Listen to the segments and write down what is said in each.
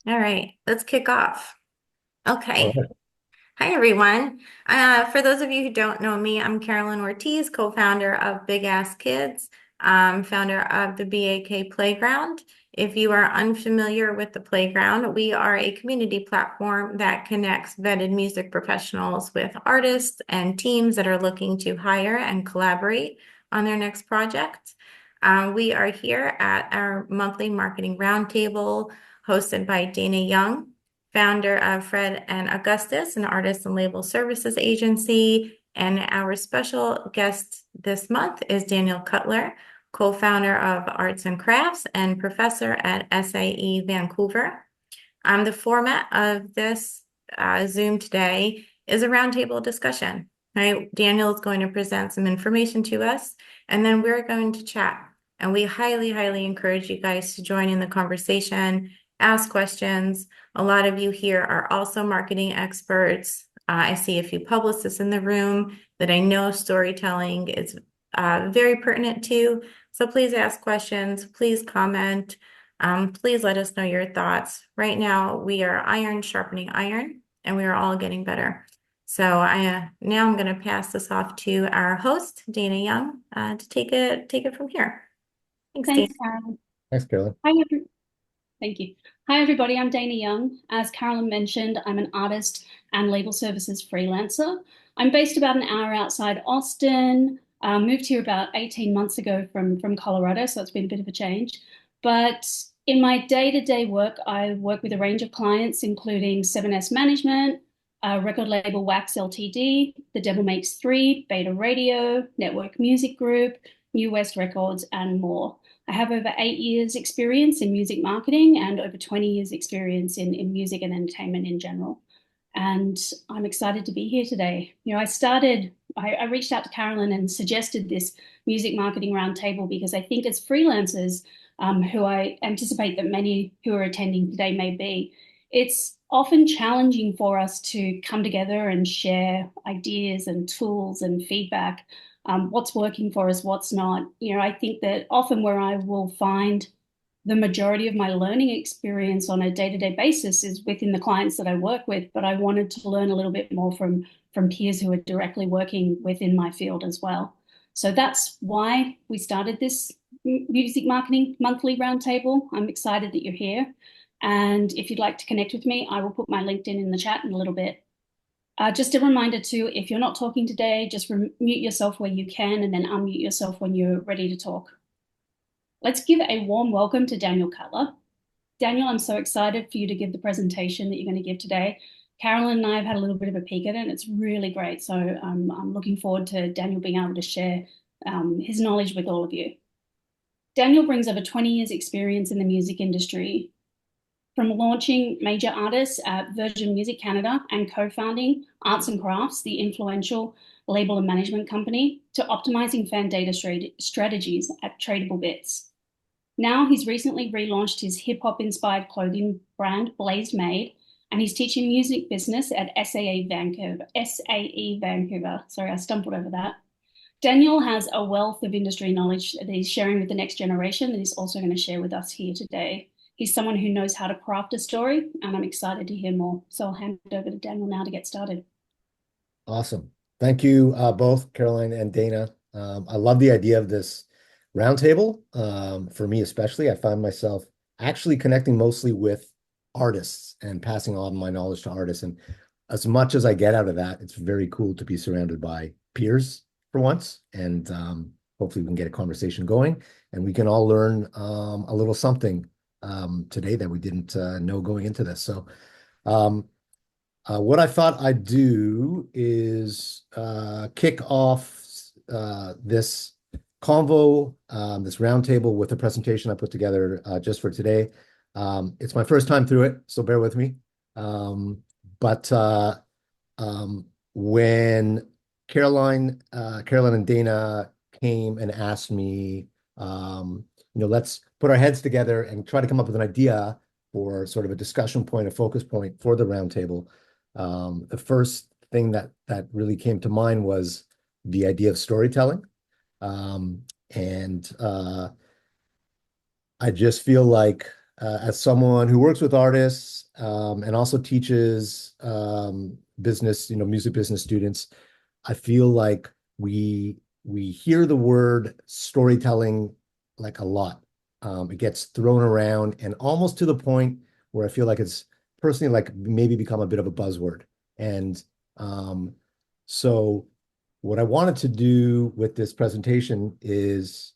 All right, let's kick off. All Okay. right. Hi, everyone. For those of you who don't know me, I'm Carolyn Ortiz, co-founder of Big Ass Kids, founder of the B.A.K Playground. If you are unfamiliar with the Playground, we are a community platform that connects vetted music professionals with artists and teams that are looking to hire and collaborate on their next project. We are here at our monthly marketing roundtable hosted by Dayna Young, founder of Fred and Augustus, an artist and label services agency. And our special guest this month is Daniel Cutler, co-founder of Arts and Crafts and professor at SAE Vancouver. The format of this Zoom today is a roundtable discussion. Right? Daniel is going to present some information to us, and then we're going to chat. And we highly, highly encourage you guys to join in the conversation, ask questions. A lot of you here are also marketing experts. I see a few publicists in the room that I know storytelling is very pertinent to. So please ask questions, please comment. Please let us know your thoughts. Right now, we are iron sharpening iron, and we are all getting better. So now I'm going to pass this off to our host, Dayna Young, to take it from here. Thanks, Dana. Thanks, Carolyn. Thanks, Carolyn. Thank you. Hi, everybody. I'm Dayna Young. As Carolyn mentioned, I'm an artist and label services freelancer. I'm based about an hour outside Austin. Moved here about 18 months ago from Colorado, so it's been a bit of a change. But in my day-to-day work, I work with a range of clients, including 7S Management, record label Wax Ltd, The Devil Makes Three, Beta Radio, Network Music Group, New West Records, and more. I have over 8 years experience in music marketing and over 20 years experience in music and entertainment in general. And I'm excited to be here today. I reached out to Carolyn and suggested this music marketing roundtable because I think as freelancers, who I anticipate that many who are attending today may be, it's often challenging for us to come together and share ideas and tools and feedback, what's working for us, what's not. I think that often where I will find the majority of my learning experience on a day-to-day basis is within the clients that I work with, but I wanted to learn a little bit more from peers who are directly working within my field as well. So that's why we started this music marketing monthly roundtable. I'm excited that you're here. And if you'd like to connect with me, I will put my LinkedIn in the chat in a little bit. Just a reminder too, if you're not talking today, just mute yourself where you can and then unmute yourself when you're ready to talk. Let's give a warm welcome to Daniel Cutler. Daniel, I'm so excited for you to give the presentation that you're going to give today. Carolyn and I have had a little bit of a peek at it, and it's really great. So I'm looking forward to Daniel being able to share his knowledge with all of you. Daniel brings over 20 years experience in the music industry, from launching major artists at Virgin Music Canada and co-founding Arts and Crafts, the influential label and management company, to optimizing fan data strategies at Tradable Bits. Now he's recently relaunched his hip-hop inspired clothing brand BlazedMade, and he's teaching music business at SAE Vancouver. SAE Vancouver. Sorry, I stumbled over that. Daniel has a wealth of industry knowledge that he's sharing with the next generation that he's also going to share with us here today. He's someone who knows how to craft a story, and I'm excited to hear more. So I'll hand it over to Daniel now to get started. Awesome. Thank you both, Caroline and Dana. I love the idea of this roundtable. For me especially, I find myself actually connecting mostly with artists and passing on my knowledge to artists. And as much as I get out of that, it's very cool to be surrounded by peers for once. And hopefully we can get a conversation going and we can all learn a little something today that we didn't know going into this. So um, what I thought I'd do is kick off this convo, this roundtable with a presentation I put together just for today. It's my first time through it, so bear with me. But when Caroline and Dana came and asked me, let's put our heads together and try to come up with an idea for sort of a discussion point, a focus point for the roundtable. The first thing that really came to mind was the idea of storytelling. And I just feel like as someone who works with artists and also teaches business, music business students. I feel like we hear the word storytelling like a lot. It gets thrown around and almost to the point where I feel like it's personally like maybe become a bit of a buzzword. And so what I wanted to do with this presentation is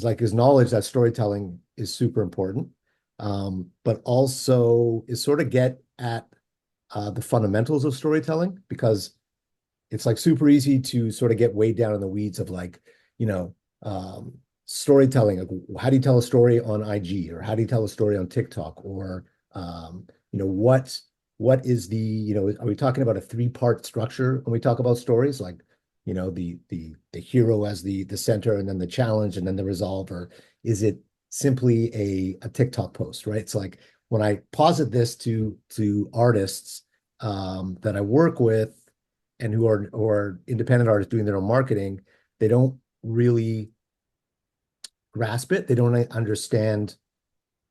like acknowledge that storytelling is super important, but also is sort of get at the fundamentals of storytelling because it's like super easy to sort of get way down in the weeds of like, you know, um, storytelling. Like, how do you tell a story on IG, or how do you tell a story on TikTok, or what is are we talking about a three-part structure when we talk about stories? Like, the hero as the center, and then the challenge, and then the resolve, or is it simply a TikTok post, right? It's like when I posit this to artists that I work with and who are independent artists doing their own marketing, they don't really grasp it. They don't understand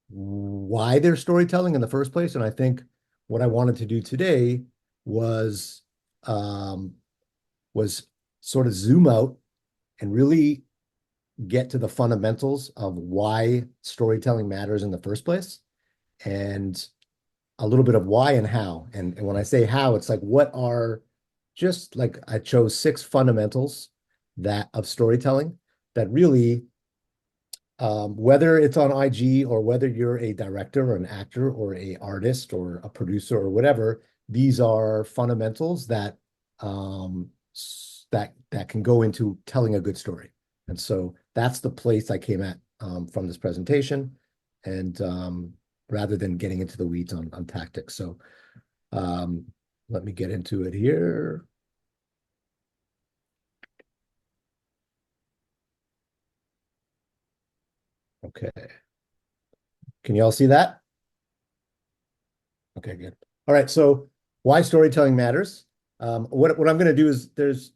why they're storytelling in the first place. And I think what I wanted to do today was um, was sort of zoom out and really get to the fundamentals of why storytelling matters in the first place, and a little bit of why and how. And when I say how, it's like what are just like I chose six fundamentals that of storytelling that really, whether it's on IG or whether you're a director or an actor or a artist or a producer or whatever, these are fundamentals um, that can go into telling a good story. And so that's the place I came at from this presentation, and rather than getting into the weeds on tactics. So um, let me get into it here. Okay. Can you all see that? Okay, good. All right. So why storytelling matters. What I'm going to do is there's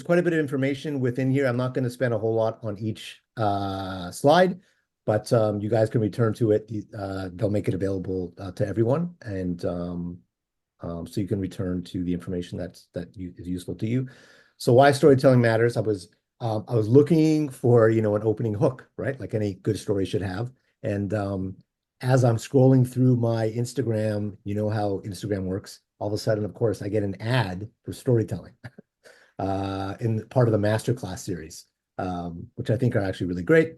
quite a bit of information within here. I'm not going to spend a whole lot on each slide, but you guys can return to it. They'll make it available to everyone, and so you can return to the information is useful to you. So why storytelling matters. I was looking for an opening hook, right? Like any good story should have. And as I'm scrolling through my Instagram, you know how Instagram works. All of a sudden, of course, I get an ad for storytelling in part of the masterclass series, which I think are actually really great.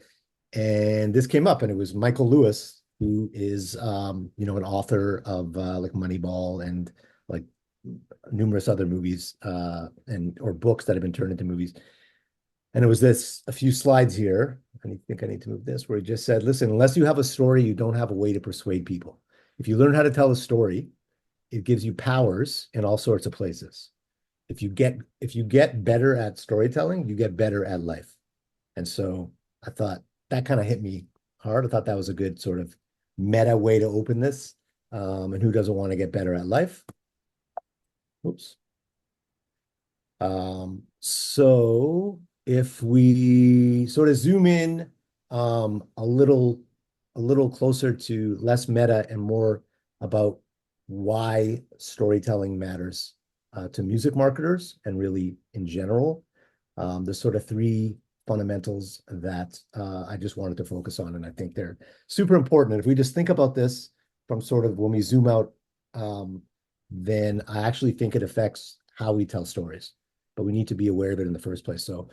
And this came up, and it was Michael Lewis, who is an author of like Moneyball and like numerous other movies and or books that have been turned into movies. And it was a few slides here. I think I need to move this, where he just said, listen, unless you have a story, you don't have a way to persuade people. If you learn how to tell a story, it gives you powers in all sorts of places. If you get better at storytelling, you get better at life. And so I thought that kind of hit me hard. I thought that was a good sort of meta way to open this. And who doesn't want to get better at life? Oops. So if we sort of zoom in a little closer to less meta and more about why storytelling matters to music marketers and really in general, there's sort of three fundamentals that I just wanted to focus on, and I think they're super important. And if we just think about this from sort of when we zoom out, then I actually think it affects how we tell stories, but we need to be aware of it in the first place. So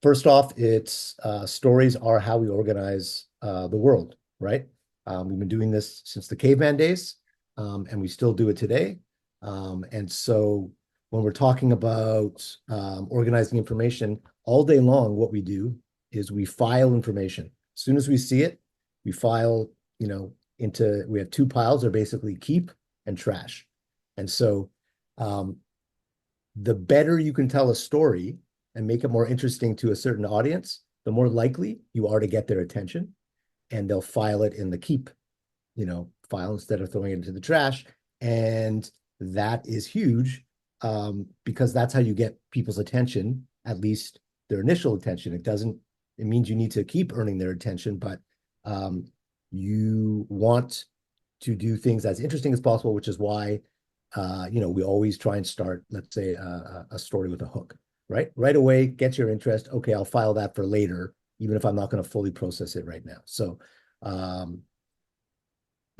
first off, it's stories are how we organize the world, right? We've been doing this since the caveman days, and we still do it today. And so when we're talking about organizing information all day long, what we do is we file information. As soon as we see it, we file, we have two piles, are basically keep and trash. And so the better you can tell a story and make it more interesting to a certain audience, the more likely you are to get their attention, and they'll file it in the keep, file instead of throwing it into the trash. And that is huge, because that's how you get people's attention, at least their initial attention. It means you need to keep earning their attention, but you want do things as interesting as possible, which is why we always try and start, let's say, a story with a hook, right? Right away, gets your interest. Okay, I'll file that for later, even if I'm not going to fully process it right now. So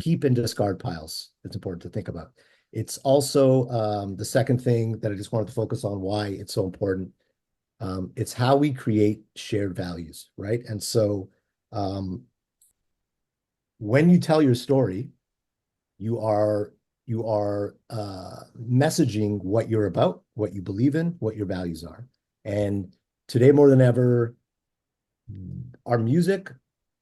keep and discard piles. It's important to think about. It's also the second thing that I just wanted to focus on, why it's so important. It's how we create shared values, right? And so when you tell your story, you are messaging what you're about, what you believe in, what your values are. And today more than ever, our music,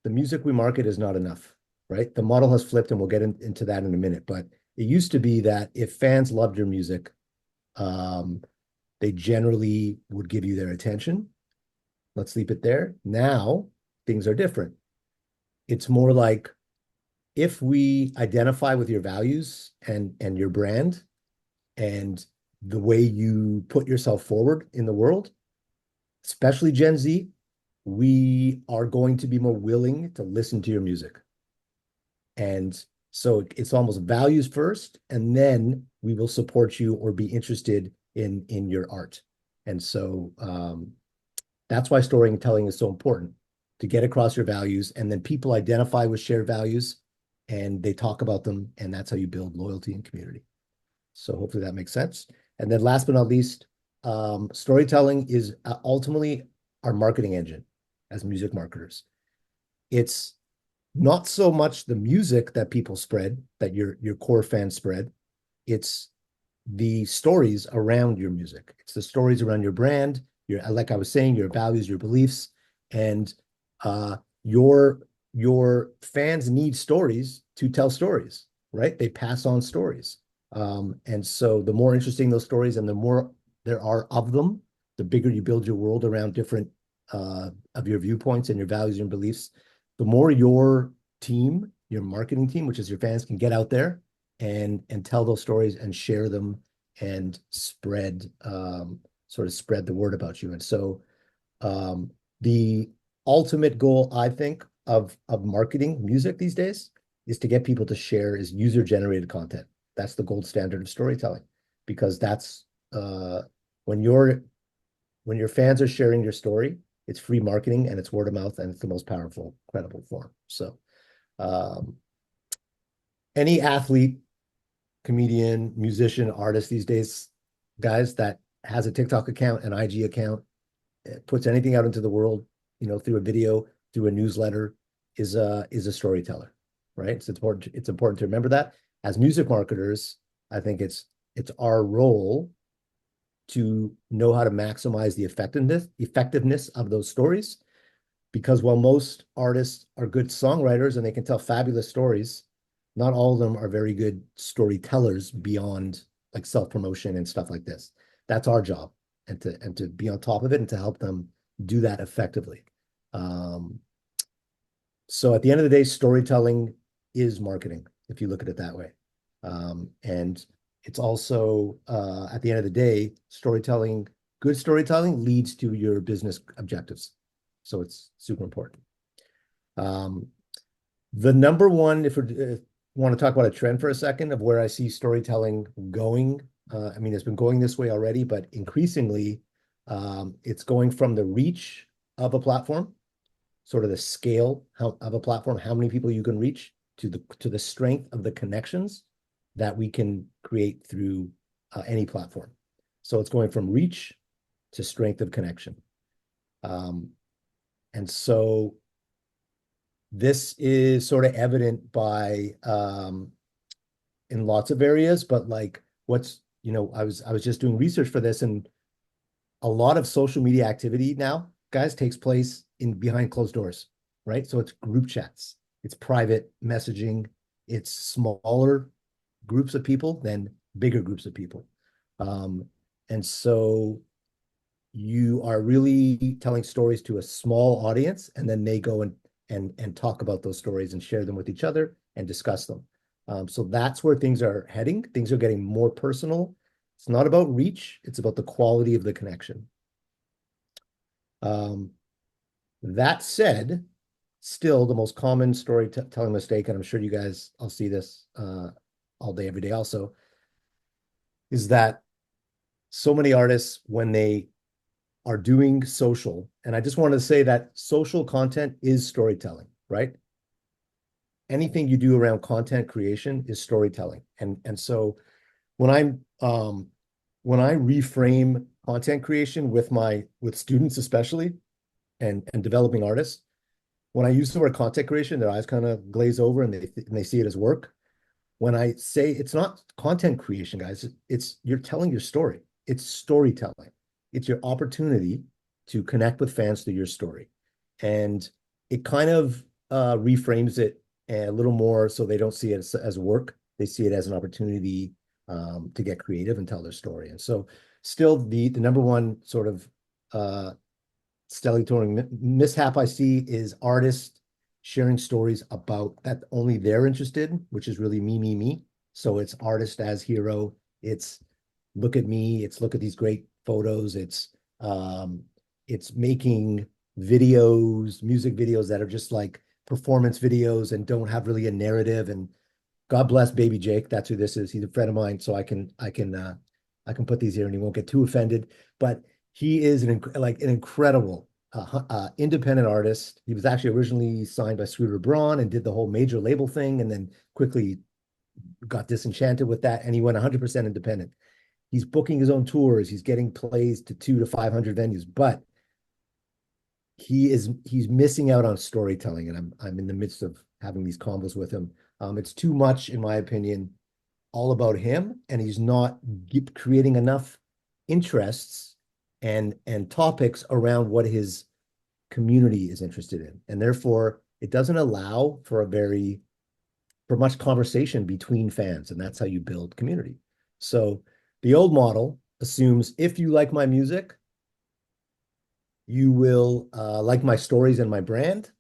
the music we market is not enough, right? The model has flipped, and we'll get into that in a minute. But it used to be that if fans loved your music, they generally would give you their attention. Let's leave it there. Now things are different. It's more like, if we identify with your values and your brand and the way you put yourself forward in the world, especially Gen Z, we are going to be more willing to listen to your music. And so it's almost values first, and then we will support you or be interested in your art. And so that's why storytelling is so important, to get across your values, and then people identify with shared values and they talk about them, and that's how you build loyalty and community. So hopefully that makes sense. And then last but not least, storytelling is ultimately our marketing engine as music marketers. It's not so much the music that people spread, that your core fans spread. It's the stories around your music. It's the stories around your brand, like I was saying, your values, your beliefs, and your fans need stories to tell stories, right? They pass on stories. And so the more interesting those stories and the more there are of them, the bigger you build your world around different of your viewpoints and your values and beliefs, the more your team, your marketing team, which is your fans, can get out there and tell those stories and share them and spread the word about you. And so the ultimate goal, I think, of marketing music these days is to get people to share is user-generated content. That's the gold standard of storytelling, because that's when your fans are sharing your story, it's free marketing and it's word of mouth, and it's the most powerful, credible form. So any athlete, comedian, musician, artist these days, guys, that has a TikTok account, an IG account, puts anything out into the world, through a video, through a newsletter, is a storyteller, right? So it's important to remember that. As music marketers, I think it's our role to know how to maximize the effectiveness of those stories, because while most artists are good songwriters and they can tell fabulous stories, not all of them are very good storytellers beyond like self-promotion and stuff like this. That's our job, and to be on top of it and to help them do that effectively. So at the end of the day, storytelling is marketing, if you look at it that way. And it's also, at the end of the day, good storytelling leads to your business objectives. So it's super important. The number one, if we want to talk about a trend for a second of where I see storytelling going, I mean, it's been going this way already, but increasingly, it's going from the reach of a platform, sort of the scale of a platform, how many people you can reach, to the strength of the connections that we can create through any platform. So it's going from reach to strength of connection. And so this is sort of evident by in lots of areas, but like I was just doing research for this, and a lot of social media activity now, guys, takes place behind closed doors, right? So it's group chats, it's private messaging, it's smaller groups of people than bigger groups of people. And so you are really telling stories to a small audience, and then they go and talk about those stories and share them with each other and discuss them. So that's where things are heading. Things are getting more personal. It's not about reach, it's about the quality of the connection. That said, still the most common storytelling mistake, and I'm sure you guys all see this all day, every day also, is that so many artists, when they are doing social, and I just wanted to say that social content is storytelling, right? Anything you do around content creation is storytelling. And so when when I reframe content creation with students especially and developing artists, when I use the word content creation, their eyes kind of glaze over and they see it as work. When I say it's not content creation, guys, it's you're telling your story. It's storytelling. It's your opportunity to connect with fans through your story. And it kind of reframes it a little more so they don't see it as work. They see it as an opportunity to get creative and tell their story. And so still the number one sort of storytelling mishap I see is artists sharing stories about that only they're interested in, which is really me, me, me. So it's artist as hero. It's look at me. It's look at these great photos. It's making videos, music videos that are just like performance videos and don't have really a narrative. And God bless Baby Jake. That's who this is. He's a friend of mine, so I can put these here and he won't get too offended. But he is like an incredible independent artist. He was actually originally signed by Scooter Braun and did the whole major label thing, and then quickly got disenchanted with that, and he went 100% independent. He's booking his own tours. He's getting plays to 200 to 500 venues, but he's missing out on storytelling, and I'm in the midst of having these combos with him. It's too much, in my opinion, all about him, and he's not creating enough interests and topics around what his community is interested in, and therefore it doesn't allow for much conversation between fans, and that's how you build community. So the old model assumes if you like my music, you will like my stories and my brand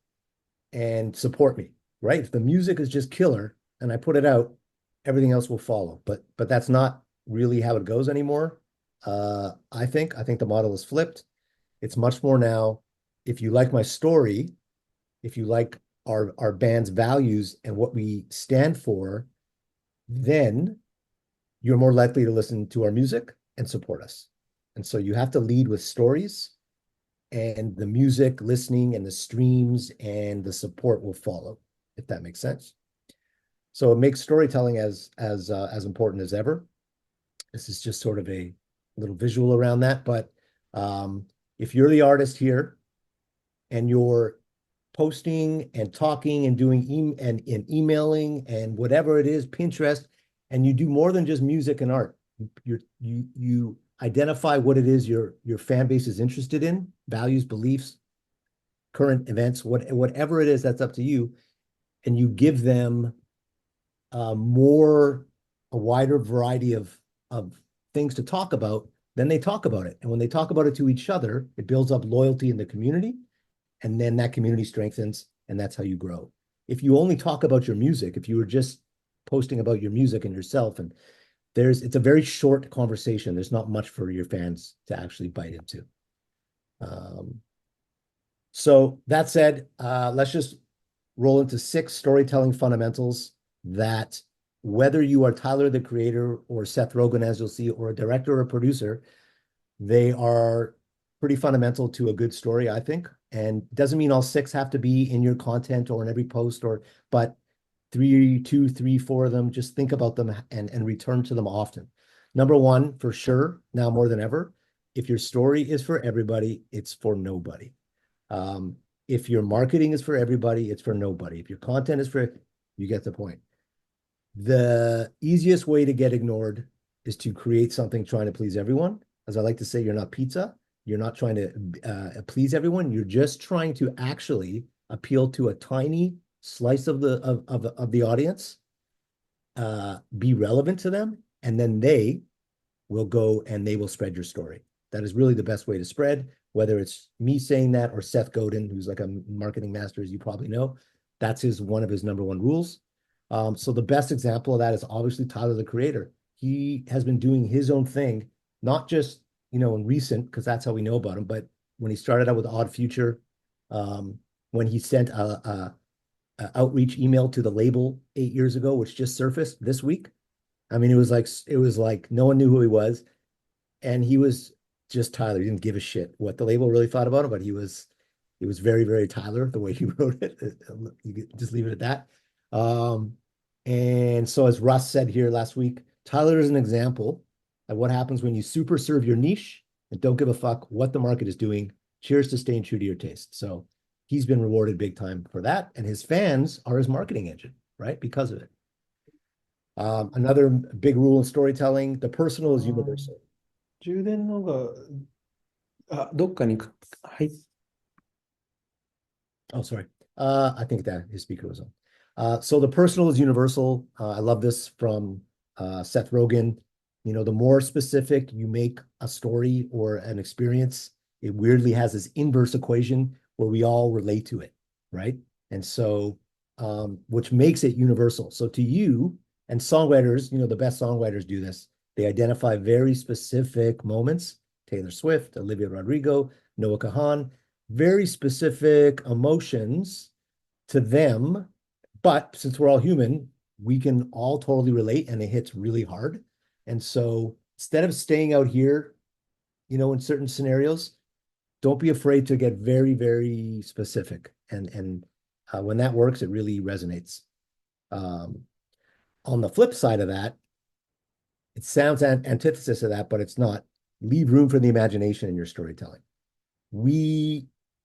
and support me, right? If the music is just killer and I put it out, everything else will follow. But that's not really how it goes anymore. I think the model is flipped. It's much more now, if you like my story, if you like our band's values and what we stand for, then you're more likely to listen to our music and support us. And so you have to lead with stories, and the music, listening, and the streams and the support will follow, if that makes sense. So it makes storytelling as important as ever. This is just sort of a little visual around that. But if you're the artist here and you're posting and talking and doing and emailing and whatever it is, Pinterest, and you do more than just music and art, you identify what it is your fan base is interested in, values, beliefs, current events, whatever it is, that's up to you, and you give them a wider variety of things to talk about, then they talk about it. And when they talk about it to each other, it builds up loyalty in the community, and then that community strengthens, and that's how you grow. If you only talk about your music, if you were just posting about your music and yourself, and it's a very short conversation. There's not much for your fans to actually bite into. So that said, let's just roll into 6 storytelling fundamentals that, whether you are Tyler, the creator, or Seth Rogen, as you'll see, or a director or a producer, they are pretty fundamental to a good story, I think. And doesn't mean all 6 have to be in your content or in every post, but 3, 2, 3, 4 of them, just think about them and return to them often. Number 1, for sure, now more than ever, if your story is for everybody, it's for nobody. If your marketing is for everybody, it's for nobody. If your content is for, you get the point. The easiest way to get ignored is to create something trying to please everyone. As I like to say, you're not pizza. You're not trying to please everyone. You're just trying to actually appeal to a tiny slice of the audience, be relevant to them, and then they will go and they will spread your story. That is really the best way to spread, whether it's me saying that or Seth Godin, who's like a marketing master, as you probably know. That's one of his number 1 rules. So the best example of that is obviously Tyler, the creator. He has been doing his own thing, not just, in recent, because that's how we know about him, but when he started out with Odd Future, when he sent a outreach email to the label 8 years ago, which just surfaced this week. I mean, it was like no one knew who he was, and he was just Tyler. He didn't give a shit what the label really thought about him, but he was very, very Tyler the way he wrote it. You could just leave it at that. Um, and so, as Russ said here last week, Tyler is an example of what happens when you super serve your niche and don't give a fuck what the market is doing. Cheers to staying true to your taste. So he's been rewarded big time for that, and his fans are his marketing engine, right? Because of it. Another big rule in storytelling: the personal is universal. 充電のが、どっかに入っ Oh, sorry. I think that his speaker was on. So the personal is universal. I love this from Seth Rogen. You know, the more specific you make a story or an experience, it weirdly has this inverse equation where we all relate to it, right? And so, which makes it universal. So to you and songwriters, you know, the best songwriters do this. They identify very specific moments. Taylor Swift, Olivia Rodrigo, Noah Kahan, very specific emotions to them. But since we're all human, we can all totally relate, and it hits really hard. And so instead of staying out here, you know, in certain scenarios, don't be afraid to get very, very specific. And when that works, it really resonates. On the flip side of that, it sounds an antithesis of that, but it's not. Leave room for the imagination in your storytelling.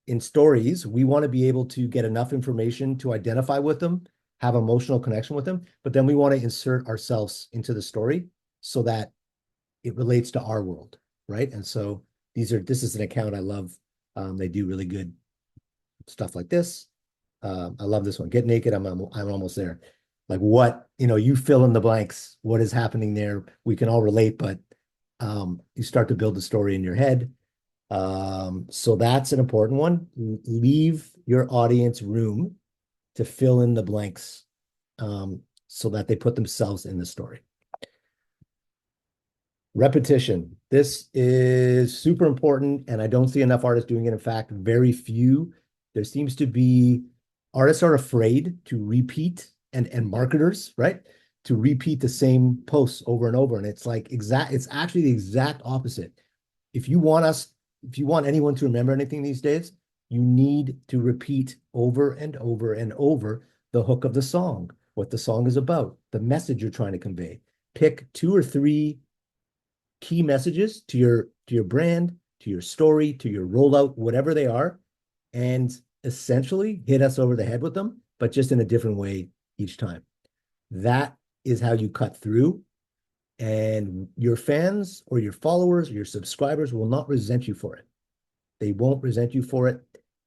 In stories, we want to be able to get enough information to identify with them, have emotional connection with them, but then we want to insert ourselves into the story so that it relates to our world, right? And so this is an account I love. They do really good stuff like this. I love this one. Get naked. I'm almost there. Like what, you know, you fill in the blanks. What is happening there? We can all relate, but you start to build the story in your head. So that's an important one. Leave your audience room to fill in the blanks, so that they put themselves in the story. Repetition. This is super important, and I don't see enough artists doing it. In fact, very few. There seems to be artists are afraid to repeat, and marketers, right? To repeat the same posts over and over. And it's like it's actually the exact opposite. If you want anyone to remember anything these days, you need to repeat over and over and over the hook of the song, what the song is about, the message you're trying to convey. Pick 2 or 3 key messages to your brand, to your story, to your rollout, whatever they are, and essentially hit us over the head with them, but just in a different way each time. That is how you cut through, and your fans or your followers or your subscribers will not resent you for it. They won't resent you for it.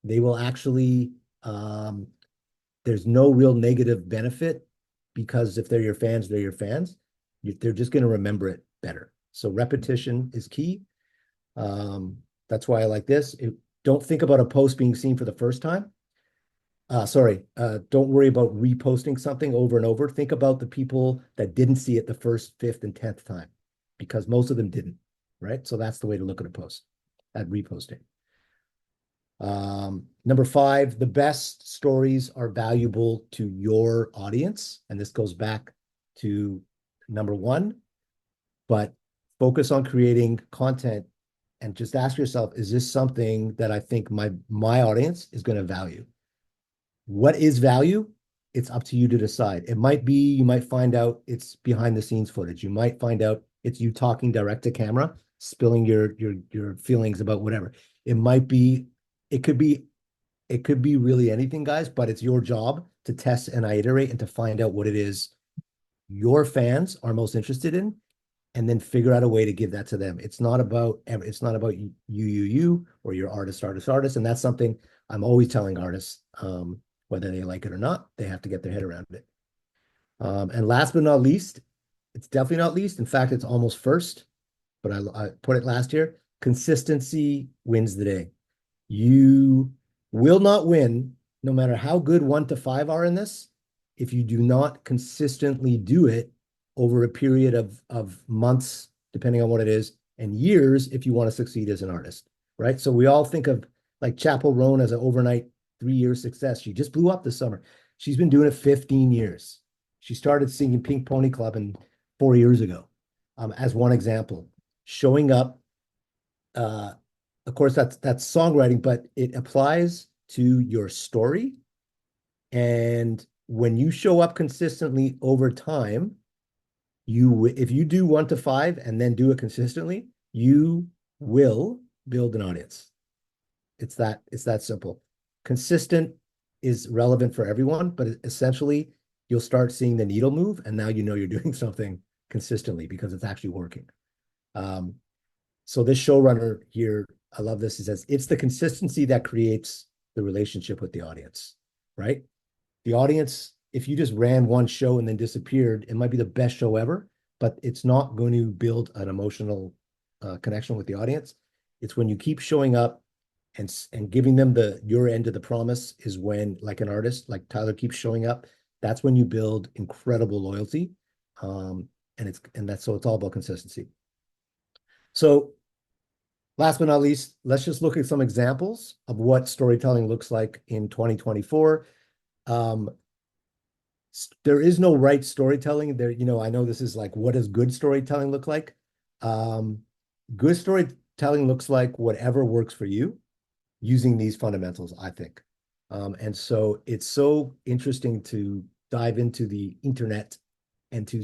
They will actually, there's no real negative benefit, because if they're your fans, they're your fans. They're just going to remember it better. So repetition is key. That's why I like this. Don't think about a post being seen for the first time. Don't worry about reposting something over and over. Think about the people that didn't see it the first, 5th, and 10th time, because most of them didn't, right? So that's the way to look at a post, at reposting. Number 5, the best stories are valuable to your audience. And this goes back to number 1, but focus on creating content and just ask yourself, is this something that I think my audience is going to value? What is value? It's up to you to decide. It might be, you might find out it's behind the scenes footage. You might find out it's you talking direct to camera, spilling your feelings about whatever. It could be really anything, guys, but it's your job to test and iterate and to find out what it is your fans are most interested in, and then figure out a way to give that to them. It's not about you or your artist. And that's something I'm always telling artists, whether they like it or not, they have to get their head around it. And last but not least, it's definitely not least. In fact, it's almost first, but I put it last here. Consistency wins the day. You will not win, no matter how good 1 to 5 are in this, if you do not consistently do it over a period of months, depending on what it is, and years if you want to succeed as an artist, right? So we all think of like Chappell Roan as an overnight 3 year success. She just blew up this summer. She's been doing it 15 years. She started singing Pink Pony Club 4 years ago, as one example. Showing up, of course, that's songwriting, but it applies to your story. And when you show up consistently over time, if you do 1 to 5 and then do it consistently, you will build an audience. It's that simple. Consistent is relevant for everyone, but essentially you'll start seeing the needle move, and now you know you're doing something consistently because it's actually working. So this showrunner here, I love this. He says, it's the consistency that creates the relationship with the audience, right? The audience, if you just ran one show and then disappeared, it might be the best show ever, but it's not going to build an emotional connection with the audience. It's when you keep showing up and giving them your end of the promise is when, like an artist, like Tyler keeps showing up, that's when you build incredible loyalty. And it's all about consistency. So last but not least, let's just look at some examples of what storytelling looks like in 2024. There is no right storytelling there. I know this is like, what does good storytelling look like? Good storytelling looks like whatever works for you using these fundamentals, I think. And so it's so interesting to dive into the internet and to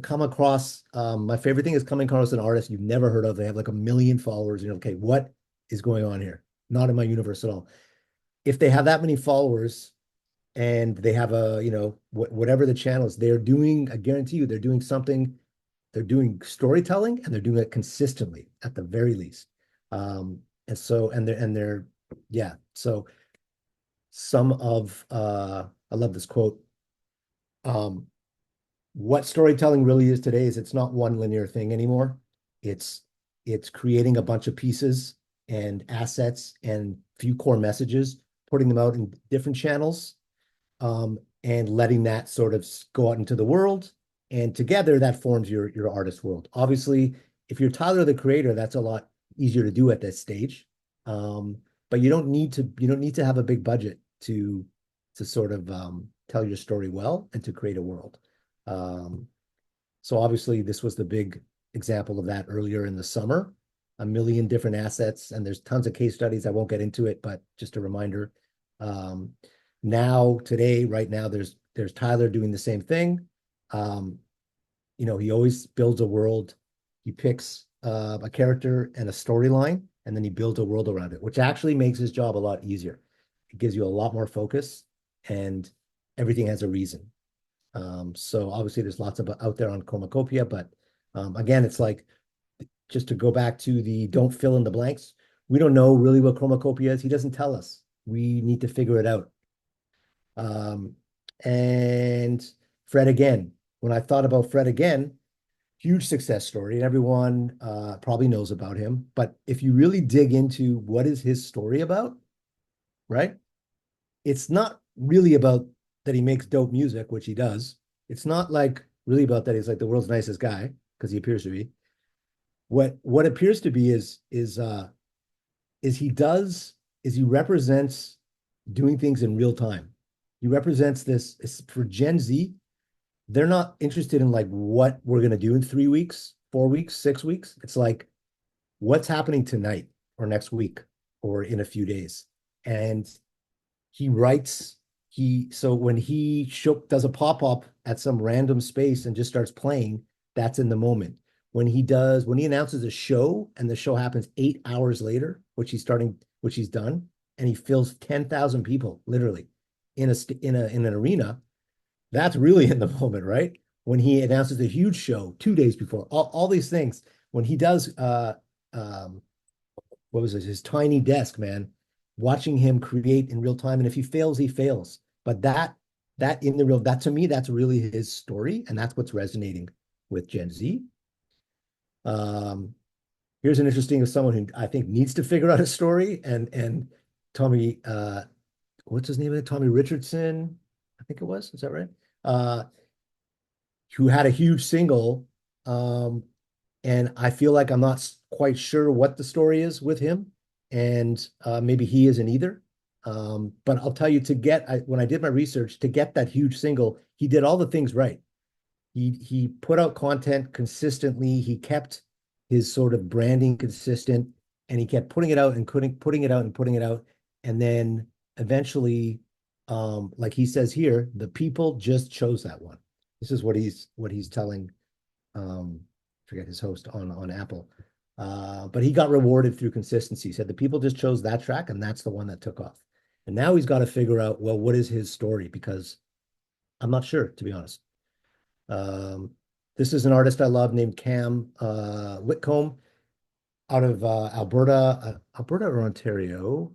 come across, my favorite thing is coming across an artist you've never heard of. They have like 1 million followers. Okay, what is going on here? Not in my universe at all. If they have that many followers and they have whatever the channel is, they're doing, I guarantee you, they're doing something. They're doing storytelling and they're doing it consistently at the very least. So some of, I love this quote. What storytelling really is today is it's not one linear thing anymore. It's creating a bunch of pieces and assets and few core messages, putting them out in different channels, and letting that sort of go out into the world. And together that forms your artist world. Obviously, if you're Tyler, the creator, that's a lot easier to do at this stage. But you don't need to have a big budget to sort of tell your story well and to create a world. So obviously this was the big example of that earlier in the summer, 1 million different assets, and there's tons of case studies. I won't get into it, but just a reminder. Right now, there's Tyler doing the same thing. He always builds a world. He picks a character and a storyline, and then he builds a world around it, which actually makes his job a lot easier. It gives you a lot more focus, and everything has a reason. So obviously there's lots of out there on Chromacopia, but again, it's like, just to go back to the don't fill in the blanks. We don't know really what Chromacopia is. He doesn't tell us. We need to figure it out. And Fred again. When I thought about Fred again, huge success story, and everyone probably knows about him. But if you really dig into what is his story about, right? It's not really about that he makes dope music, which he does. It's not like really about that he's like the world's nicest guy, because he appears to be. What appears to be is he represents doing things in real time. He represents this for Gen Z. They're not interested in like what we're going to do in 3 weeks, 4 weeks, 6 weeks. It's like, what's happening tonight or next week or in a few days. And he writes, so when he does a pop-up at some random space and just starts playing, that's in the moment. When he announces a show and the show happens 8 hours later, which he's done, and he fills 10,000 people literally in an arena, that's really in the moment, right? When he announces a huge show 2 days before, all these things. When he does what was it, his tiny desk, man, watching him create in real time, and if he fails, he fails. But that to me, that's really his story, and that's what's resonating with Gen Z. Here's an interesting of someone who I think needs to figure out a story, and Tommy, what's his name? Tommy Richardson, I think it was. Is that right? Who had a huge single, and I feel like I'm not quite sure what the story is with him, and maybe he isn't either. But I'll tell you, when I did my research to get that huge single, he did all the things right. He put out content consistently. He kept his sort of branding consistent, and he kept putting it out and putting it out and putting it out. And then eventually, like he says here, the people just chose that one. This is what he's telling, forget his host on Apple. But he got rewarded through consistency. He said the people just chose that track, and that's the one that took off. And now he's got to figure out, well, what is his story? Because I'm not sure, to be honest. Um, this is an artist I love named Cam Whitcomb out of Alberta or Ontario,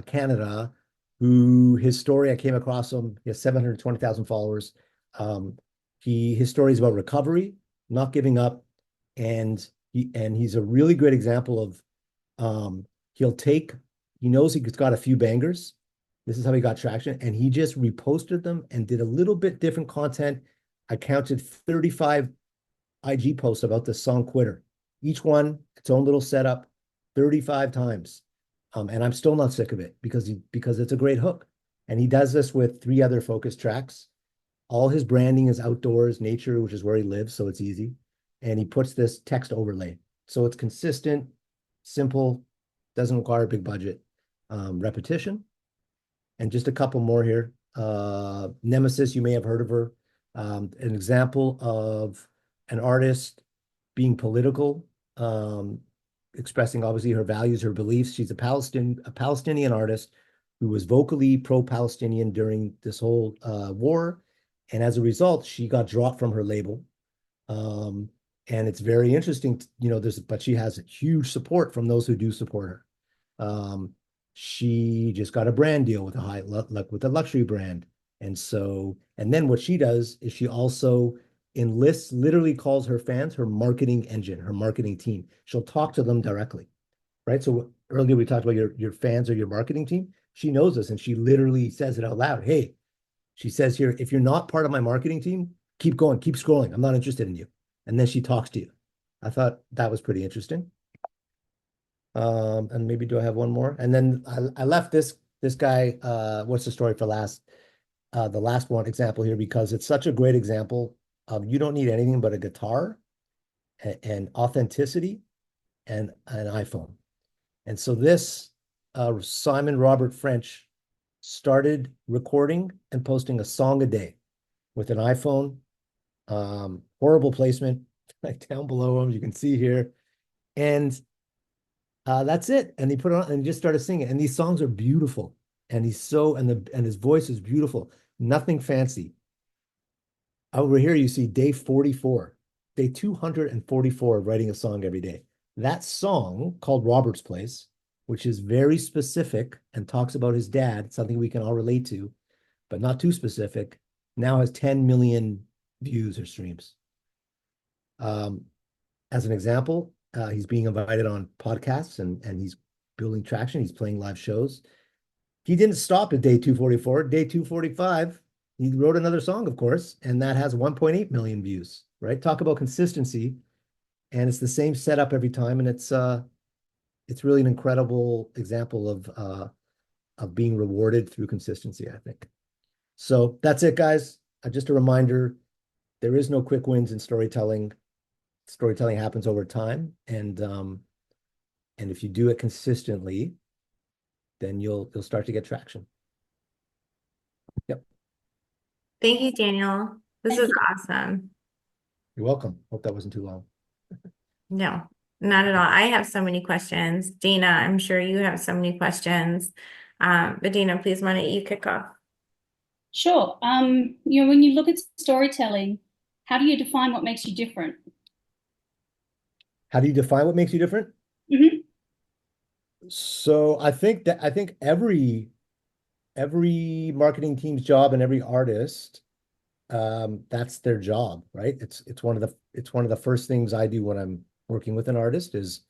Canada, who his story, I came across him. He has 720,000 followers. Um, his story is about recovery, not giving up, and he's a really great example of he'll take, he knows he's got a few bangers. This is how he got traction, and he just reposted them and did a little bit different content. I counted 35 IG posts about this song Quitter. Each one, its own little setup, 35 times. And I'm still not sick of it because it's a great hook. And he does this with 3 other focus tracks. All his branding is outdoors, nature, which is where he lives, so it's easy. And he puts this text overlay. So it's consistent, simple, doesn't require a big budget. Repetition. And just a couple more here. Nemesis, you may have heard of her. An example of an artist being political, expressing obviously her values, her beliefs. She's a Palestinian artist who was vocally pro-Palestinian during this whole war. And as a result, she got dropped from her label. And it's very interesting, but she has huge support from those who do support her. She just got a brand deal with with a luxury brand. And then what she does is she also enlists, literally calls her fans her marketing engine, her marketing team. She'll talk to them directly, right? So earlier we talked about your fans or your marketing team. She knows this and she literally says it out loud. Hey, she says here, if you're not part of my marketing team, keep going, keep scrolling. I'm not interested in you. And then she talks to you. I thought that was pretty interesting. And maybe do I have one more? And then I left this guy, what's the story for last? The last one example here, because it's such a great example of you don't need anything but a guitar and authenticity and an iPhone. And so this Simon Robert French started recording and posting a song a day with an iPhone. Horrible placement, like down below him, you can see here. And that's it. And he put it on and just started singing. And these songs are beautiful. And and his voice is beautiful. Nothing fancy. Over here, you see day 44, day 244 writing a song every day. That song called Robert's Place, which is very specific and talks about his dad, something we can all relate to, but not too specific, now has 10 million views or streams. As an example, he's being invited on podcasts and he's building traction. He's playing live shows. He didn't stop at day 244. Day 245, he wrote another song, of course, and that has 1.8 million views, right? Talk about consistency. And it's the same setup every time. And it's really an incredible example of being rewarded through consistency, I think. So that's it, guys. Just a reminder, there is no quick wins in storytelling. Storytelling happens over time. And if you do it consistently, then you'll start to get traction. Yep. Thank you, Daniel. This Thank is you. awesome. You're welcome. Hope that wasn't too long. No, not at all. I have so many questions. Dayna, I'm sure you have so many questions. But Dayna, please, why don't you kick off? Sure. When you look at storytelling, how do you define what makes you different? How do you define what makes you different? Mm-hmm. So I think every marketing team's job and every artist, that's their job, right? It's one of the first things I do when I'm working with an artist is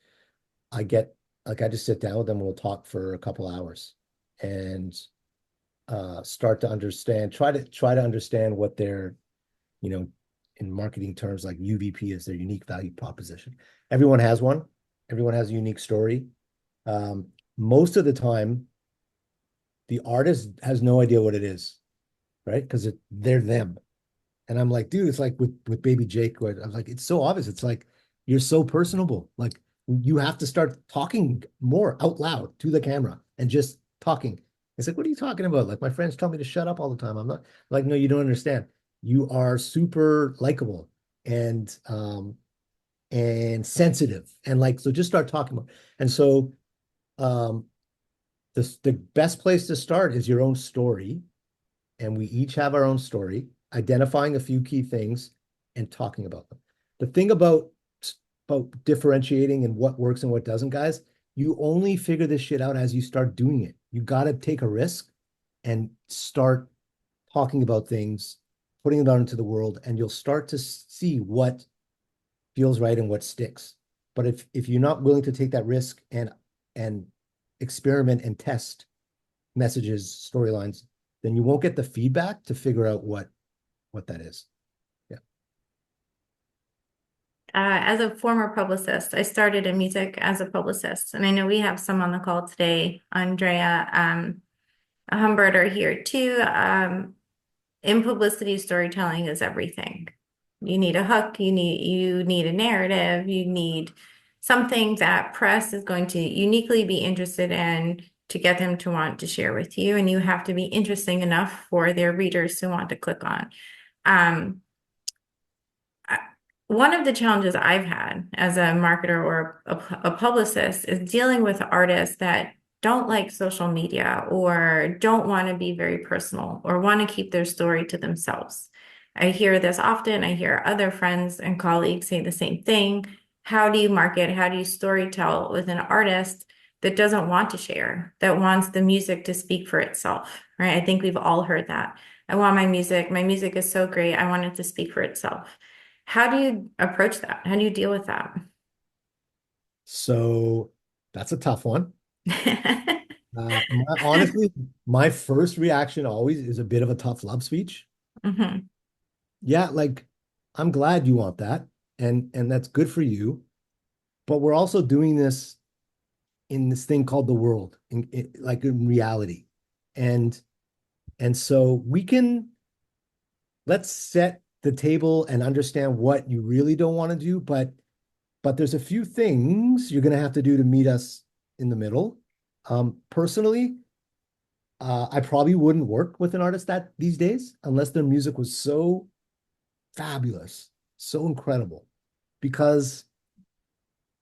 I just sit down with them and we'll talk for a couple hours and start to understand, try to understand what their, in marketing terms like UVP is their unique value proposition. Everyone has one. Everyone has a unique story. Most of the time, the artist has no idea what it is, right? Because they're them. And I'm like, dude, it's like with Baby Jake, where I'm like, it's so obvious. It's like you're so personable. Like you have to start talking more out loud to the camera and just talking. It's like, what are you talking about? Like my friends tell me to shut up all the time. I'm not like, no, you don't understand. You are super likable and sensitive. And like, so just start talking more. And so um the best place to start is your own story, and we each have our own story, identifying a few key things and talking about them. The thing about differentiating and what works and what doesn't, guys, you only figure this shit out as you start doing it. You got to take a risk and start talking about things, putting it out into the world, and you'll start to see what feels right and what sticks. But if you're not willing to take that risk and experiment and test messages, storylines, then you won't get the feedback to figure out what that is. Yeah. As a former publicist, I started in music as a publicist, and I know we have some on the call today. Andrea, Humbert are here too. In publicity, storytelling is everything. You need a hook, you need a narrative, you need something that press is going to uniquely be interested in to get them to want to share with you, and you have to be interesting enough for their readers to want to click on. Um, One of the challenges I've had as a marketer or a publicist is dealing with artists that don't like social media or don't want to be very personal or want to keep their story to themselves. I hear this often. I hear other friends and colleagues say the same thing. How do you market? How do you storytell with an artist that doesn't want to share, that wants the music to speak for itself, right? I think we've all heard that. I want my music is so great. I want it to speak for itself. How do you approach that? How do you deal with that? So that's a tough one. Honestly, my first reaction always is a bit of a tough love speech. Mhm. Yeah, like I'm glad you want that, and that's good for you. But we're also doing this in this thing called the world, like in reality, and and so we can let's set the table and understand what you really don't want to do, but there's a few things you're going to have to do to meet us in the middle. Personally, I probably wouldn't work with an artist that these days unless their music was so fabulous, so incredible, because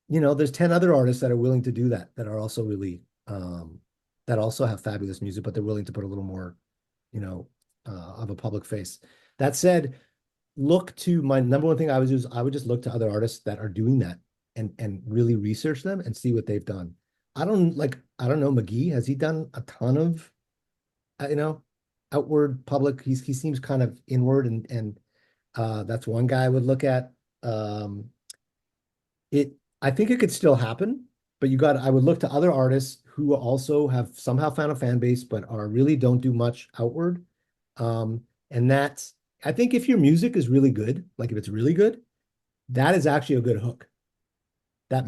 there's 10 other artists that are willing to do that are also really that also have fabulous music, but they're willing to put a little more, you know, of a public face. That said, look to my number one thing I would do is I would just look to other artists that are doing that and really research them and see what they've done. I don't know, McGee, has he done a ton of you know, outward public? He seems kind of inward and that's one guy I would look at. It I think it could still happen, but I would look to other artists who also have somehow found a fan base but are really don't do much outward. And that's I think if your music is really good, like if it's really good, that is actually a good hook. That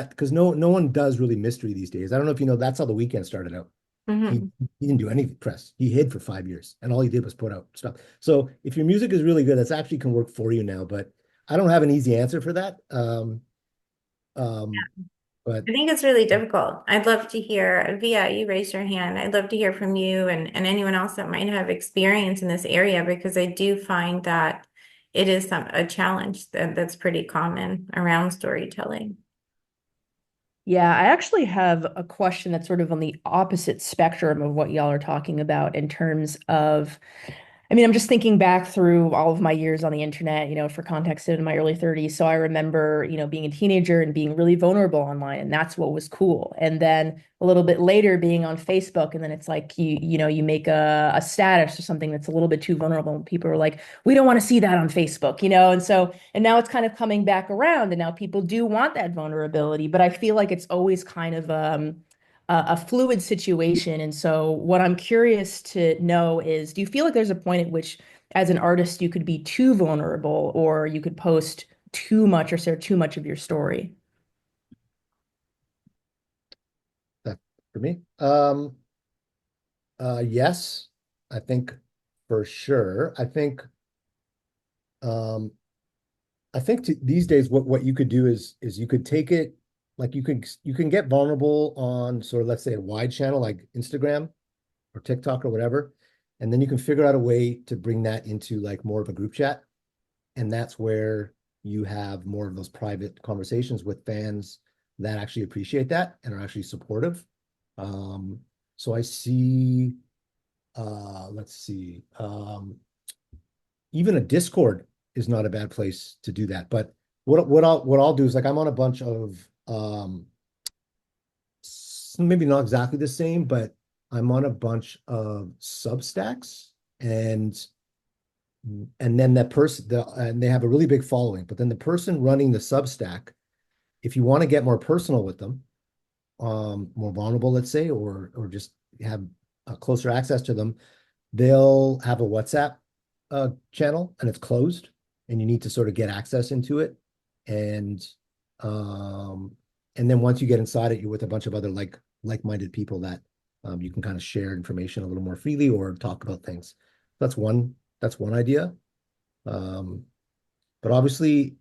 because no one does really mystery these days. I don't know if you know that's how The Weeknd started out. He Mhm. he didn't do any press. He hid for 5 years, and all he did was put out stuff. So if your music is really good, that's actually can work for you now. But I don't have an easy answer for that. Um, but I think it's really difficult. I'd love to hear, Via, you raised your hand. I'd love to hear from you and anyone else that might have experience in this area because I do find that it is a challenge that's pretty common around storytelling. Yeah, I actually have a question that's sort of on the opposite spectrum of what y'all are talking about in terms of I mean, I'm just thinking back through all of my years on the internet, for context in my early 30s. So I remember, being a teenager and being really vulnerable online, and that's what was cool. And then a little bit later being on Facebook, and then it's like you make a status or something that's a little bit too vulnerable, and people are like, we don't want to see that on Facebook. And now it's kind of coming back around, and now people do want that vulnerability, but I feel like it's always kind of a fluid situation. And so, what I'm curious to know is, do you feel like there's a point at which, as an artist, you could be too vulnerable or you could post too much or share too much of your story? that for me, Yes, I think for sure. Um, these days what you could do is you could take it like you can get vulnerable on sort of let's say a wide channel like Instagram or TikTok or whatever, and then you can figure out a way to bring that into like more of a group chat, and that's where you have more of those private conversations with fans that actually appreciate that and are actually supportive. Um, so I see, let's see, even a Discord is not a bad place to do that. But what I'll do is like I'm on a bunch of maybe not exactly the same, but I'm on a bunch of Substacks and then and they have a really big following. But then the person running the Substack, if you want to get more personal with them, more vulnerable, let's say, or just have closer access to them, they'll have a WhatsApp channel and it's closed and you need to sort of get access into it. And um, and then once you get inside it, you're with a bunch of other like-minded people that you can kind of share information a little more freely or talk about things. That's one idea. Um, but obviously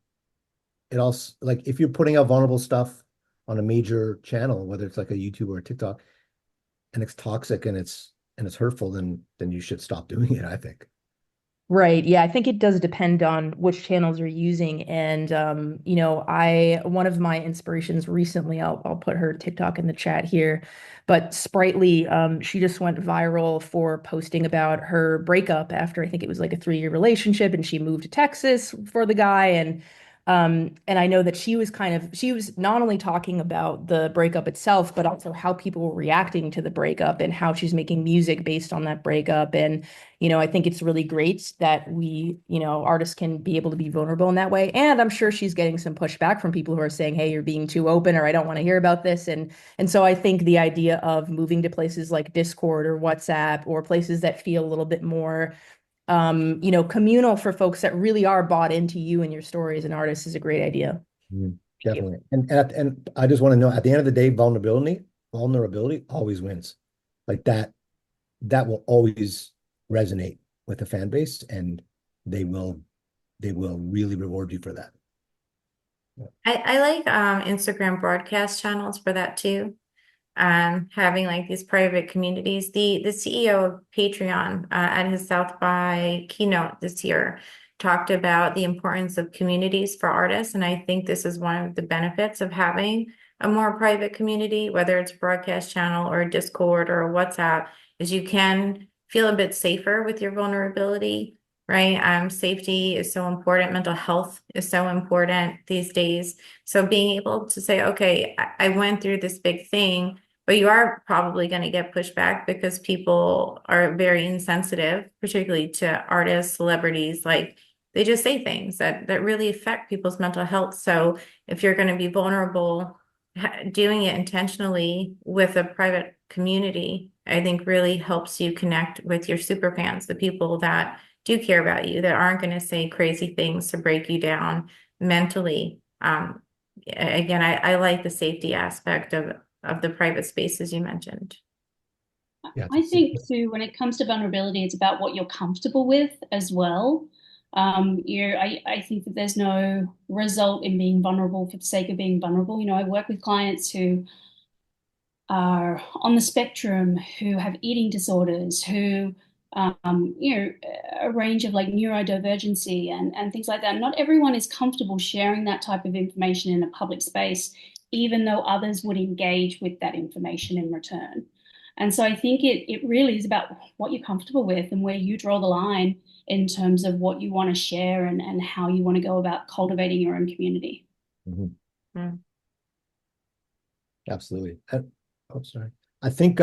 it also like if you're putting out vulnerable stuff on a major channel, whether it's like a YouTube or a TikTok, and it's toxic and it's hurtful, then you should stop doing it, I think. Right. Yeah, I think it does depend on which channels you're using. And I one of my inspirations recently, I'll put her TikTok in the chat here, but Sprightly, she just went viral for posting about her breakup after I think it was like a 3-year relationship and she moved to Texas for the guy. And I know that she was not only talking about the breakup itself, but also how people were reacting to the breakup and how she's making music based on that breakup. And I think it's really great that artists can be able to be vulnerable in that way. And I'm sure she's getting some pushback from people who are saying, hey, you're being too open, or I don't want to hear about this. And so I think the idea of moving to places like Discord or WhatsApp or places that feel a little bit more communal for folks that really are bought into you and your story as an artist is a great idea. Mm, Thank you. definitely. And I just want to know at the end of the day, vulnerability always wins. Like that will always resonate with the fan base and they will they will really reward you for that. I like Instagram broadcast channels for that too. Having like these private communities. The CEO of Patreon at his South by keynote this year talked about the importance of communities for artists, and I think this is one of the benefits of having a more private community, whether it's a broadcast channel or a Discord or a WhatsApp, is you can feel a bit safer with your vulnerability, right? Safety is so important. Mental health is so important these days. So being able to say, okay, I went through this big thing, but you are probably going to get pushback because people are very insensitive, particularly to artists, celebrities. Like they just say things that really affect people's mental health. So if you're going to be vulnerable, doing it intentionally with a private community, I think really helps you connect with your super fans, the people that do care about you, that aren't going to say crazy things to break you down mentally. Again, I like the safety aspect of the private spaces you mentioned. Yeah. I think too, when it comes to vulnerability, it's about what you're comfortable with as well. I think that there's no result in being vulnerable for the sake of being vulnerable. I work with clients who are on the spectrum, who have eating disorders, who a range of like neurodivergency and things like that. Not everyone is comfortable sharing that type of information in a public space, even though others would engage with that information in return. And so I think it really is about what you're comfortable with and where you draw the line in terms of what you want to share and how you want to go about cultivating your own community. Mhm. Mm. Absolutely. Oh, sorry. I think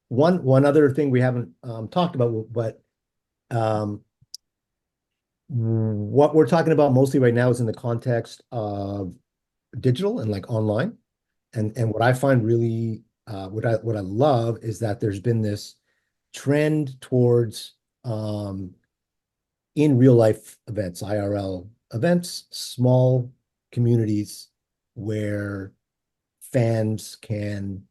one other thing we haven't talked about, but um, what we're talking about mostly right now is in the context of digital and like online. And what I find really what I love is that there's been this trend towards in real life events, IRL events, small communities where fans can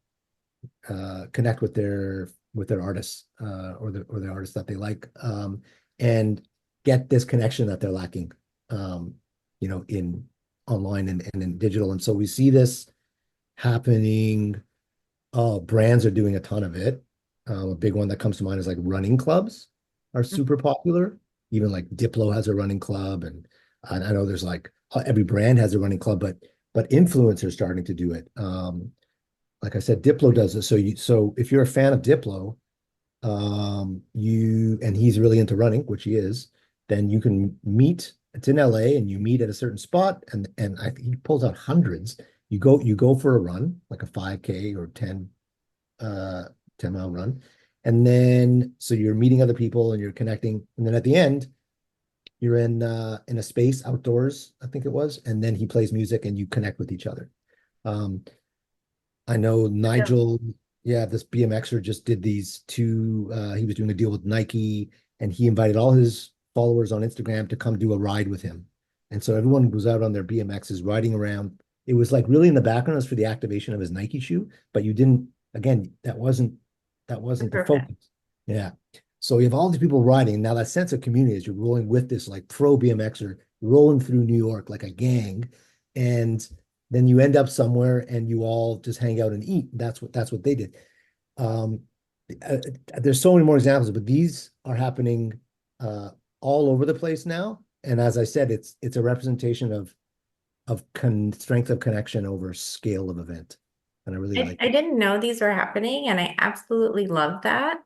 connect with their with their artists or the artists that they like, and get this connection that they're lacking, in online and in digital. And so we see this happening. Oh, brands are doing a ton of it. A big one that comes to mind is like running clubs are super popular. Even like Diplo has a running club, and I know there's like every brand has a running club, but influencers starting to do it. Like I said, Diplo does it. So if you're a fan of Diplo, and he's really into running, which he is, then you can meet. It's in LA, and you meet at a certain spot, and I think he pulls out hundreds. You go for a run, like a 5K or 10-mile run. And then so you're meeting other people and you're connecting. And then at the end, you're in a space outdoors, I think it was, and then he plays music and you connect with each other. Um, I know Nigel, yeah, this BMXer just did these two. He was doing a deal with Nike, and he invited all his followers on Instagram to come do a ride with him. And so everyone was out on their BMXs riding around. It was like really in the background, it was for the activation of his Nike shoe, but you didn't, again, that wasn't the Perfect. focus. Yeah. So you have all these people riding. Now that sense of community as you're rolling with this like pro BMXer rolling through New York like a gang. And then you end up somewhere and you all just hang out and eat. That's what they did. Um, uh, there's so many more examples, but these are happening uh, all over the place now. And as I said, it's a representation of strength of connection over scale of event, and I really I, like I it. didn't know these were happening, and I absolutely love that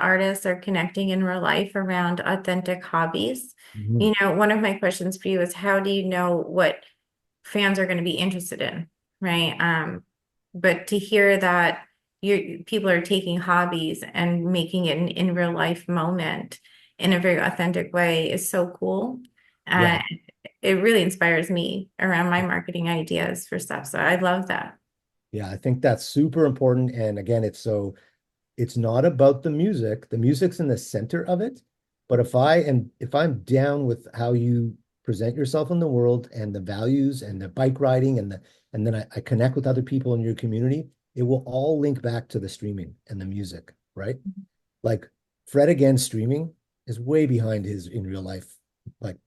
artists are connecting in real life around authentic hobbies. Mhm. One of my questions for you is how do you know what fans are going to be interested in, right? But to hear that people are taking hobbies and making it an in real life moment in a very authentic way is so cool. Yeah, Uh, it really inspires me around my marketing ideas for stuff. So I love that. yeah, I think that's super important. And again, it's not about the music. The music's in the center of it. But if I'm down with how you present yourself in the world and the values and the bike riding and then I connect with other people in your community, it will all link back to the streaming and the music, right? Like Fred again, streaming is way behind his in real life, like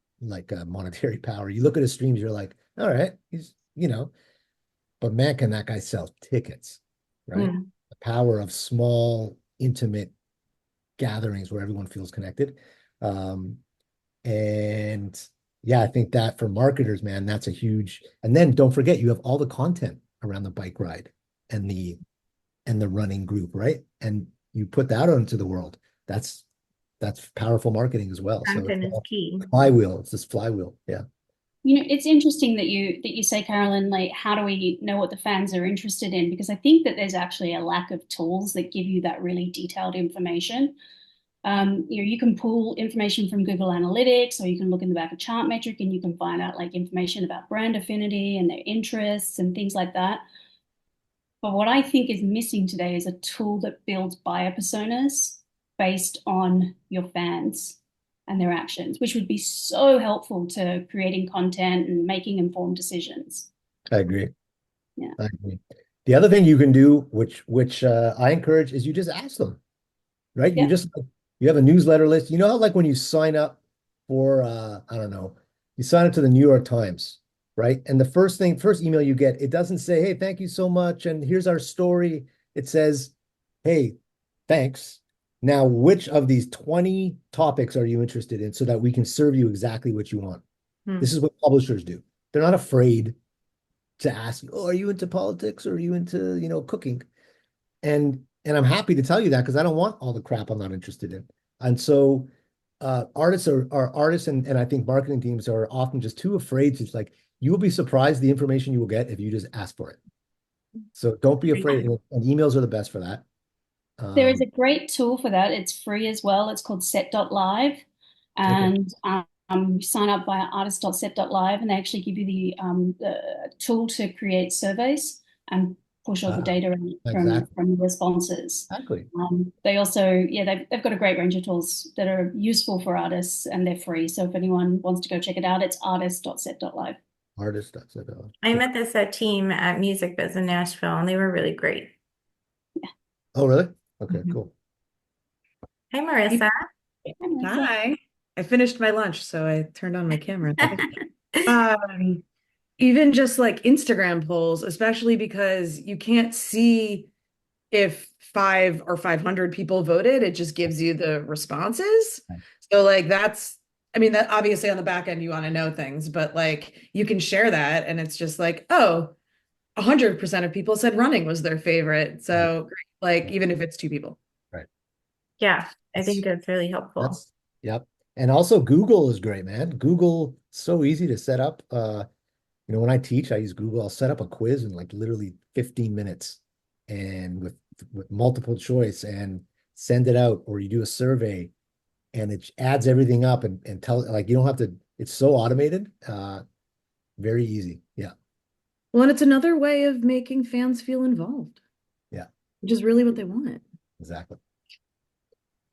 monetary power. You look at his streams, you're like, all right, but man, can that guy sell tickets, right? Mm. The power of small, intimate gatherings where everyone feels connected. Um, and yeah, I think that for marketers, man, that's a huge. And then don't forget, you have all the content around the bike ride and the running group, right? And you put that out into the world. That's powerful marketing as well. So it's Content is all key. flywheel. It's this flywheel. Yeah. It's interesting that you say, Carolyn, like, how do we know what the fans are interested in? Because I think that there's actually a lack of tools that give you that really detailed information. You can pull information from Google Analytics, or you can look in the back of Chartmetric and you can find out like information about brand affinity and their interests and things like that. But what I think is missing today is a tool that builds buyer personas based on your fans and their actions, which would be so helpful to creating content and making informed decisions. I agree. Yeah. I agree. The other thing you can do, which I encourage, is you just ask them, right? Yeah. You have a newsletter list. You know how like when you sign up for I don't know, you sign up to the New York Times, right? And the first email you get, it doesn't say, "Hey, thank you so much, and here's our story." It says, "Hey, thanks. Now, which of these 20 topics are you interested in so that we can serve you exactly what you want?" This Hmm. is what publishers do. They're not afraid to ask you, "Oh, are you into politics or are you into, cooking?" And I'm happy to tell you that because I don't want all the crap I'm not interested in. And so artists and I think marketing teams are often just too afraid to like you will be surprised the information you will get if you just ask for it. So don't be afraid. And emails are the best for that. There is Um, a great tool for that. It's free as well. It's called set.live. okay. And you sign up via artist.set.live, and they actually give you the tool to create surveys and push all the Uh, data exactly. from responses. Exactly. They also, yeah, they've got a great range of tools that are useful for artists, and they're free. So if anyone wants to go check it out, it's artist.set.live. Artist, that's it. I Cool. met this team at Music Biz in Nashville, and they were really great. Oh, really? Okay, cool. Hi, Marissa. Hi. I finished my lunch, so I turned on my camera. Um, Even just like Instagram polls, especially because you can't see if 500 people voted, it just gives you the responses. So like I mean, that obviously on the back end you want to know things, but like you can share that and it's just like, oh, 100% of people said running was their favorite. So great. Like even if it's two people. Right. Yeah, I That's, think that's really helpful. yep. And also Google is great, man. Google, so easy to set up. When I teach, I use Google. I'll set up a quiz in like literally 15 minutes and with multiple choice and send it out, or you do a survey and it adds everything up and tell like you don't have to, it's so automated. Very easy. Yeah. Well, and it's another way of making fans feel involved. Yeah. Which is really what they want. Exactly.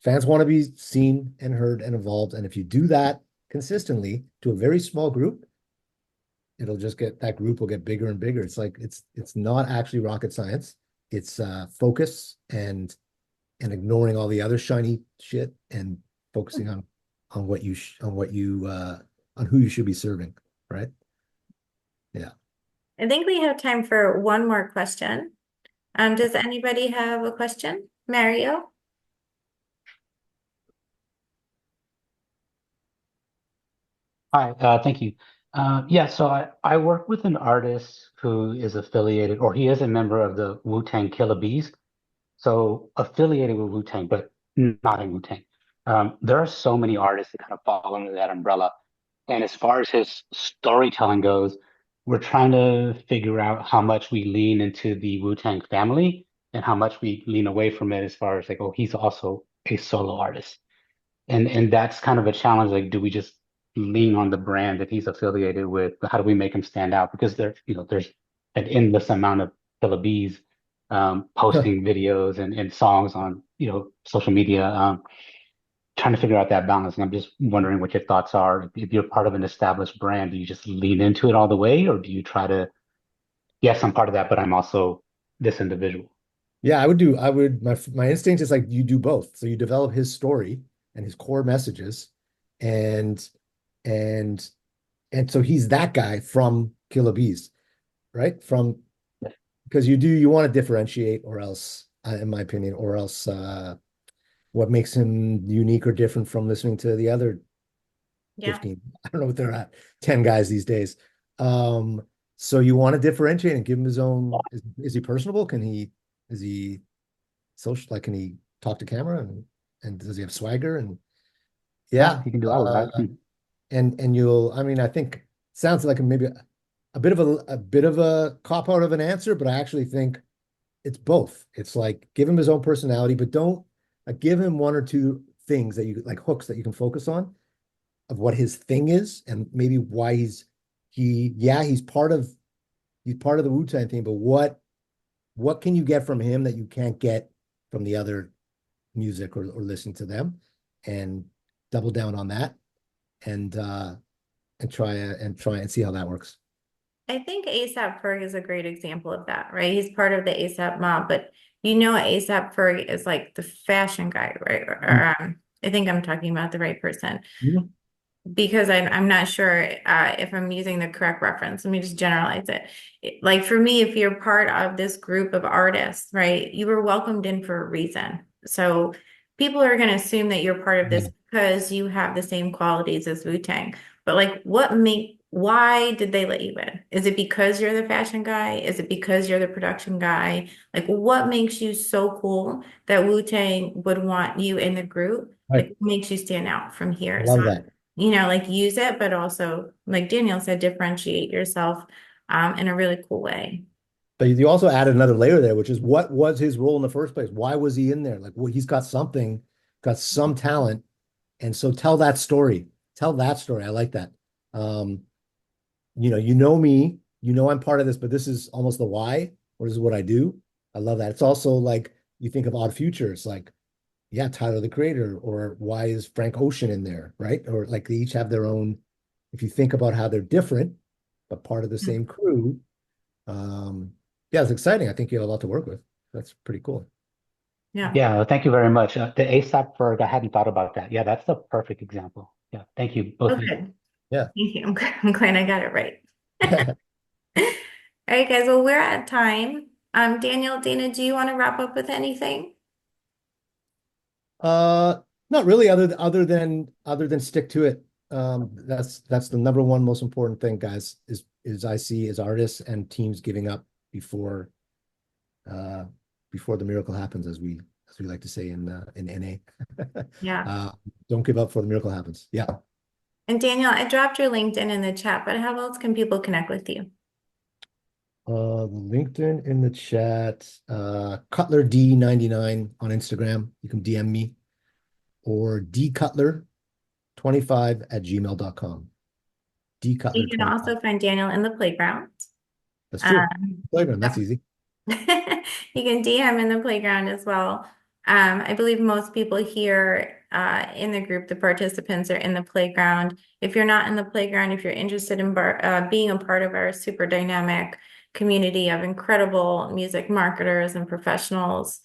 Fans want to be seen and heard and involved. And if you do that consistently to a very small group, that group will get bigger and bigger. It's like it's not actually rocket science. It's focus and ignoring all the other shiny shit and focusing on what you on who you should be serving, right? Yeah. I think we have time for one more question. Does anybody have a question? Mario? Hi, thank you. Yeah, so I work with an artist who is affiliated, or he is a member of the Wu-Tang Killer Bees, so affiliated with Wu-Tang, but not in Wu-Tang. There are so many artists that kind of fall under that umbrella. And as far as his storytelling goes, we're trying to figure out how much we lean into the Wu-Tang family and how much we lean away from it as far as like, oh, he's also a solo artist. And that's kind of a challenge. Like, do we just lean on the brand that he's affiliated with? How do we make him stand out? Because there's an endless amount of Killer Bees posting videos and songs on, social media, trying to figure out that balance. And I'm just wondering what your thoughts are. If you're part of an established brand, do you just lean into it all the way, or do you try to, yes, I'm part of that, but I'm also this individual? Yeah, my instinct is like you do both. So you develop his story and his core messages and and so he's that guy from Killer Bees, right? Because you want to differentiate or else, in my opinion, or else what makes him unique or different from listening to the other Yeah. 15. I don't know what they're at, 10 guys these days. Um, so you want to differentiate and give him his own. Is he personable? Is he social? Like, can he talk to camera and does he have swagger? And Yeah, yeah, you can do all of that. and I mean, I think sounds like maybe a bit of a cop out of an answer, but I actually think it's both. It's like give him his own personality, but don't give him one or two things that you like hooks that you can focus on of what his thing is and maybe why he's part of the Wu-Tang thing, but what can you get from him that you can't get from the other music or listen to them and double down on that and try and see how that works. I think ASAP Ferg is a great example of that, right? He's part of the ASAP mob, but ASAP Ferg is like the fashion guy, right? I think I'm talking about the right person because I'm not sure if I'm using the correct reference. Let me just generalize it. Like for me, if you're part of this group of artists, right, you were welcomed in for a reason. So people are going to assume that you're part of this because you have the same qualities as Wu-Tang. But like, why did they let you in? Is it because you're the fashion guy? Is it because you're the production guy? Like, what makes you so cool that Wu-Tang would want you in the group? Right. Like, what makes you stand out from here? I love that. Like use it, but also, like Daniel said, differentiate yourself in a really cool way. But you also added another layer there, which is what was his role in the first place? Why was he in there? Like, well, he's got some talent, and so tell that story. Tell that story. I like that. Um, you know me, I'm part of this, but this is almost the why, or this is what I do. I love that. It's also like you think of Odd Future. It's like, yeah, Tyler the Creator, or why is Frank Ocean in there, right? Or like they each have their own. If you think about how they're different, but part of the same crew, yeah, it's exciting. I think you have a lot to work with. That's pretty cool. Yeah. Yeah, thank you very much. The ASAP Ferg, I hadn't thought about that. Yeah, that's the perfect example. Yeah, thank you, both Oh, of you. good. Yeah. Thank you. I'm glad I got it right. All right, guys. Well, we're at time. Daniel, Dana, do you want to wrap up with anything? Not really, other than stick to it. That's the number one most important thing, guys, is I see as artists and teams giving up before uh before the miracle happens, as we like to say in NA. Yeah. Uh, don't give up before the miracle happens. Yeah. And Daniel, I dropped your LinkedIn in the chat, but how else can people connect with you? LinkedIn in the chat, Cutler D99 on Instagram. You can DM me or dcutler25@gmail.com. You can dcutler25. also find Daniel in the playground. That's true. Um, Playground, that's easy. You can DM in the playground as well. I believe most people here in the group, the participants are in the playground. If you're not in the playground, if you're interested in being a part of our super dynamic community of incredible music marketers and professionals,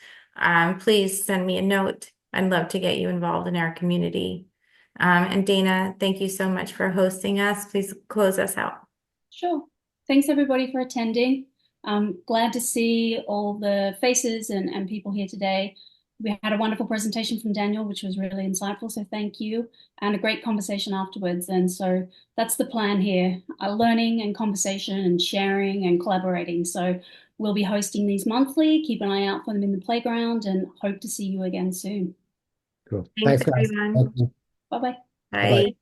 please send me a note. I'd love to get you involved in our community. And Dana, thank you so much for hosting us. Please close us out. Sure. Thanks everybody for attending. I'm glad to see all the faces and people here today. We had a wonderful presentation from Daniel, which was really insightful, so thank you, and a great conversation afterwards. And so that's the plan here, learning and conversation and sharing and collaborating. So we'll be hosting these monthly. Keep an eye out for them in the playground and hope to see you again soon. Cool. Thanks, Thanks, guys. Thank everyone. you. Bye-bye. Bye-bye. Bye.